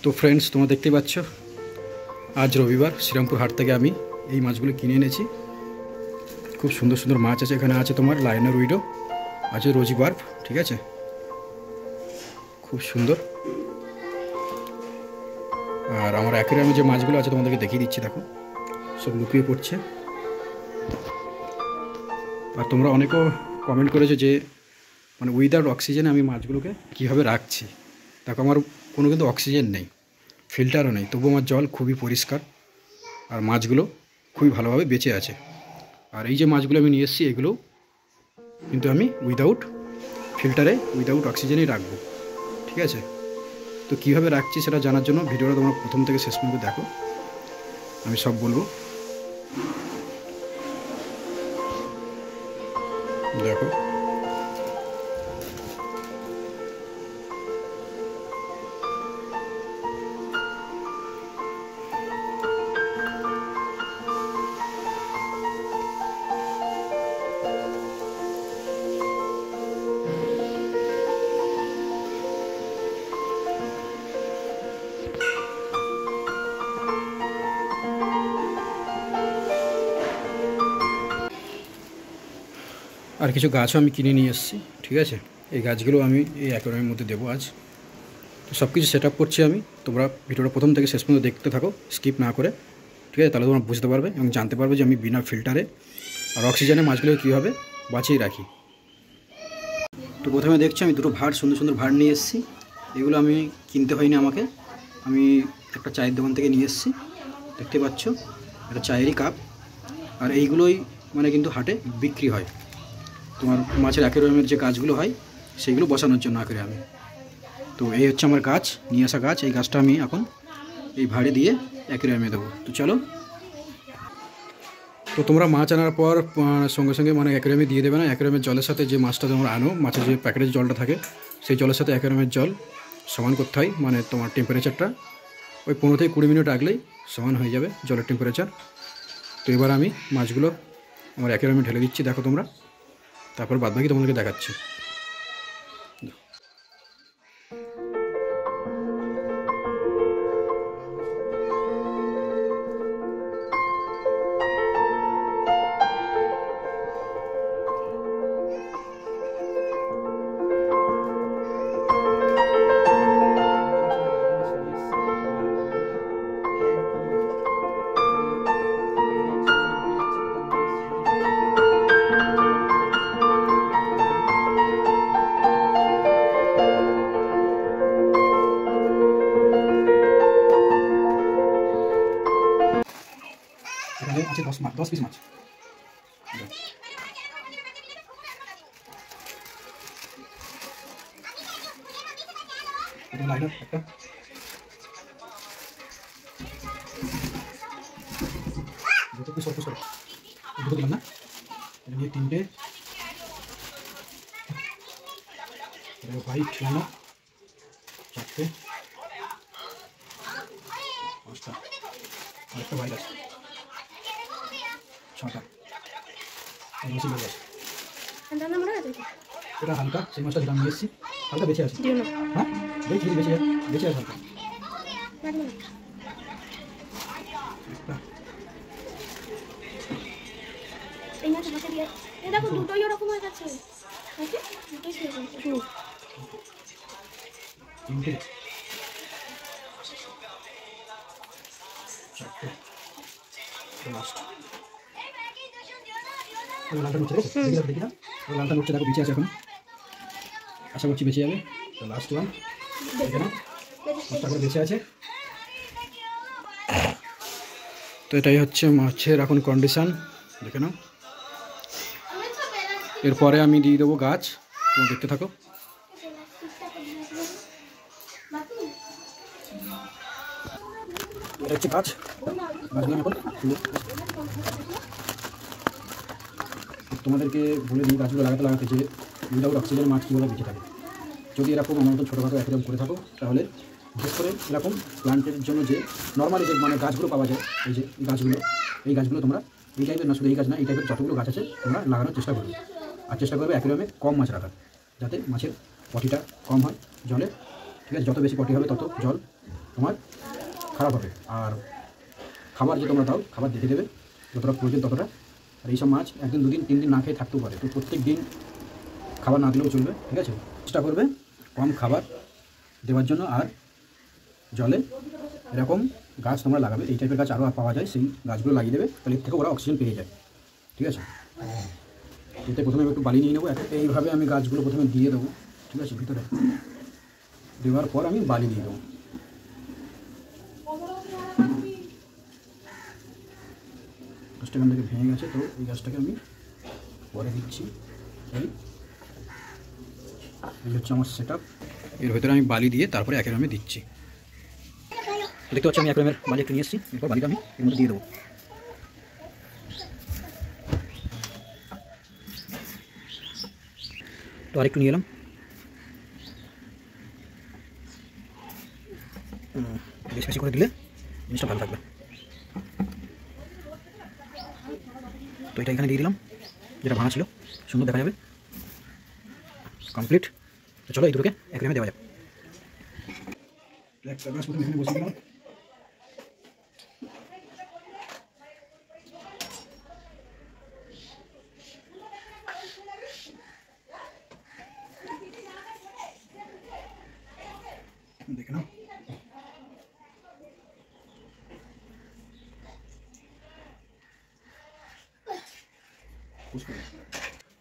তো ফ্রেন্ডস, তোমরা দেখতেই পাচ্ছ আজ রবিবার শ্রীরামপুর হাট থেকে আমি এই মাছগুলো কিনে এনেছি। খুব সুন্দর সুন্দর মাছ আছে এখানে। আছে তোমার লাইনার উইডো, আছে রোজি বার্ব, ঠিক আছে, খুব সুন্দর। আর আমার অ্যাকুয়ারিয়ামে যে মাছগুলো আছে তোমাদেরকে দেখিয়ে দিচ্ছি, দেখো সব লুকিয়ে পড়ছে। আর তোমরা অনেকেও কমেন্ট করেছো যে মানে উইদাউট অক্সিজেনে আমি মাছগুলোকে কীভাবে রাখছি। দেখো আমার কোনো কিন্তু অক্সিজেন নেই, ফিল্টারও নেই, তবু আমার জল খুবই পরিষ্কার আর মাছগুলো খুবই ভালোভাবে বেঁচে আছে। আর এই যে মাছগুলো আমি নিয়ে এসেছি এগুলো কিন্তু আমি উইদাউট ফিল্টারে উইদাউট অক্সিজেনেই রাখবো, ঠিক আছে। তো কীভাবে রাখছি সেটা জানার জন্য ভিডিওটা তোমরা প্রথম থেকে শেষ পর্যন্ত দেখো, আমি সব বলবো। দেখো আর কিছু গাছও আমি কিনে নিয়ে এসেছি, ঠিক আছে। এই গাছগুলো আমি এই অ্যাকোয়ারিয়ামের মধ্যে দেবো আজ। তো সব কিছু সেট আপ করছি আমি। তোমরা ভিডিওটা প্রথম থেকে শেষ পর্যন্ত দেখতে থাকো, স্কিপ না করে, ঠিক আছে। তাহলে তোমরা বুঝতে পারবে এবং জানতে পারবে যে আমি বিনা ফিল্টারে আর অক্সিজেনে মাছগুলোকে কীভাবে বাঁচিয়ে রাখি। তো প্রথমে দেখছি আমি দুটো ভাঁড়, সুন্দর সুন্দর ভাঁড় নিয়ে এসেছি। এগুলো আমি কিনতে হয়নি আমাকে, আমি একটা চায়ের দোকান থেকে নিয়ে এসেছি। দেখতে পাচ্ছ এটা চায়েরই কাপ। আর এইগুলোই মানে কিন্তু হাটে বিক্রি হয়, তোমার মাছের অ্যাকোয়ারিয়ামের যে গাছগুলো হয় সেইগুলো বসানোর জন্য অ্যাকোয়ারিয়ামে। তো এই হচ্ছে আমার গাছ, নিয়ে আসা গাছ। এই গাছটা আমি এখন এই ভাড়ে দিয়ে অ্যাকোয়ারিয়ামে দেবো। তো চলো। তো তোমরা মাছ আনার পর সঙ্গে সঙ্গে মানে অ্যাকোয়ারিয়ামে দিয়ে দেবে না। অ্যাকোয়ারিয়ামের জলের সাথে যে মাছটা তোমরা আনো, মাছের যে প্যাকেটের জলটা থাকে সেই জলের সাথে অ্যাকোয়ারিয়ামের জল সমান করতে হয়। মানে তোমার টেম্পারেচারটা ওই 15 থেকে 20 মিনিট রাখলেই সমান হয়ে যাবে জলের টেম্পারেচার। তো এবার আমি মাছগুলো আমার অ্যাকোয়ারিয়ামে ঢেলে দিচ্ছি, দেখো তোমরা। তারপর বাদবাকি তোমাদেরকে দেখাচ্ছি। এখানে আছে 10 পিস মাছ। এটা লাইনার একটা, দুটো পিস অল্প সরে দুটো দিলাম না, এটা নিয়ে 3টে হোয়াইট লাইনার, 4টে, 5টা, আরেকটা হোয়াইট আছে, 6টা। এটা হালকা, সেই মাছটা যেটা নিয়ে এসেছি হালকা বেঁচে আছে। হ্যাঁ বেঁচে আছে হালকা। লালটা উঠছে, দেখি না লালটা উঠছে, দেখো বেঁচে আছে এখন, আশা করছি বেঁচে যাবে। তো লাস্ট ওয়ান দেখে নাও, 5টা করে বেঁচে আছে। তো এটাই হচ্ছে মাছের এখন কন্ডিশান, দেখে নাও। এরপরে আমি দিয়ে দেবো গাছ, তোমরা দেখতে থাকো। এটা হচ্ছে গাছ, গাছগুলো এখন তোমাদেরকে বলে দিই গাছগুলো লাগাতে যে উইদাউট অক্সিজেন মাছ কীভাবে বেঁচে থাকে। যদি এরকম আমার মতো ছোটোখাটো অ্যাকোয়ারিয়াম করে থাকো তাহলে বিশেষ করে এরকম প্লান্টের জন্য যে নর্মালি যে মানে গাছগুলো পাওয়া যায়, এই গাছগুলো তোমরা এই টাইপের না, শুধু এই গাছ না, এই টাইপের যতগুলো গাছ আছে তোমরা লাগানোর চেষ্টা করবে। আর চেষ্টা করবে অ্যাকোয়ারিয়ামে কম মাছ রাখার, যাতে মাছের পটিটা কম হয় জলে, ঠিক আছে। যত বেশি পটি হবে তত জল তোমার খারাপ হবে। আর খাবার যে তোমরা দাও, খাবার দেখে দেবে যতটা প্রয়োজন ততটা। আর এইসব মাছ একদিন 2 দিন 3 দিন না খেয়ে থাকতেও পারে, তো প্রত্যেক দিন খাবার না দিলেও চলবে, ঠিক আছে। চেষ্টা করবে কম খাবার দেওয়ার জন্য। আর জলে এরকম গাছ তোমরা লাগাবে, এই টাইপের গাছ আরও পাওয়া যায়, সেই গাছগুলো লাগিয়ে দেবে, তাহলে এর থেকে ওরা অক্সিজেন পেয়ে যায়, ঠিক আছে। এতে প্রথমে একটু বালি নিয়ে নেবো, এইভাবে আমি গাছগুলো প্রথমে দিয়ে দেবো, ঠিক আছে। ভিতরে দেওয়ার পর আমি বালি দিয়ে দেবো। গাছটা এখান থেকে ভেঙে গেছে, তো এই গাছটাকে আমি পরে দিচ্ছি। এই হচ্ছে আমার সেট আপ। এর ভেতরে আমি বালি দিয়ে তারপরে অ্যাকুয়ারিয়ামে দিচ্ছি। দেখতে পাচ্ছি আমি অ্যাকুয়ারিয়ামের বালি একটু নিয়ে এসেছি, এরপর বালিটা আমি এর মধ্যে দিয়ে দেবো। তো আরেকটু নিয়ে এলাম। বেশি বেশি করে দিলে জিনিসটা ভালো থাকবে। তো এটা এখানে দিয়ে দিলাম, যেটা ভাঙা ছিল, সুন্দর দেখা যাবে। কমপ্লিট। তো চলো এই দুটোকে অ্যাকুয়ারিয়ামে দেওয়া যাবে। এখানে বসিয়ে দিলাম। দেখে নাও।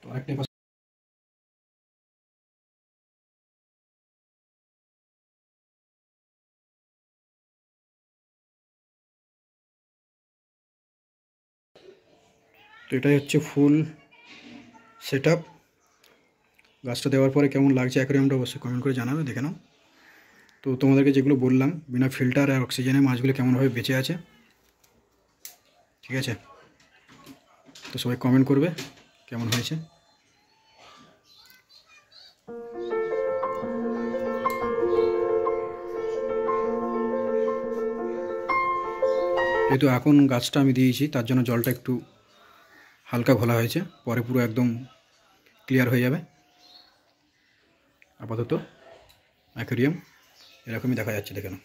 তো আরেকটা তো এটাই হচ্ছে ফুল সেট আপ। গাছটা দেওয়ার পরে কেমন লাগছে অ্যাকুয়ারিয়ামটা অবশ্যই কমেন্ট করে জানাবে, দেখে নাও। তো তোমাদেরকে যেগুলো বললাম, বিনা ফিল্টার আর অক্সিজেনে মাছগুলো কেমনভাবে বেঁচে আছে, ঠিক আছে। তো সবাই কমেন্ট করবে কেমন হয়েছে। যেহেতু এখন গাছটা আমি দিয়েছি, তার জন্য জলটা একটু হালকা ঘোলা হয়েছে, পরে পুরো একদম ক্লিয়ার হয়ে যাবে। আপাতত অ্যাকুয়ারিয়াম এরকমই দেখা যাচ্ছে, দেখে নাও।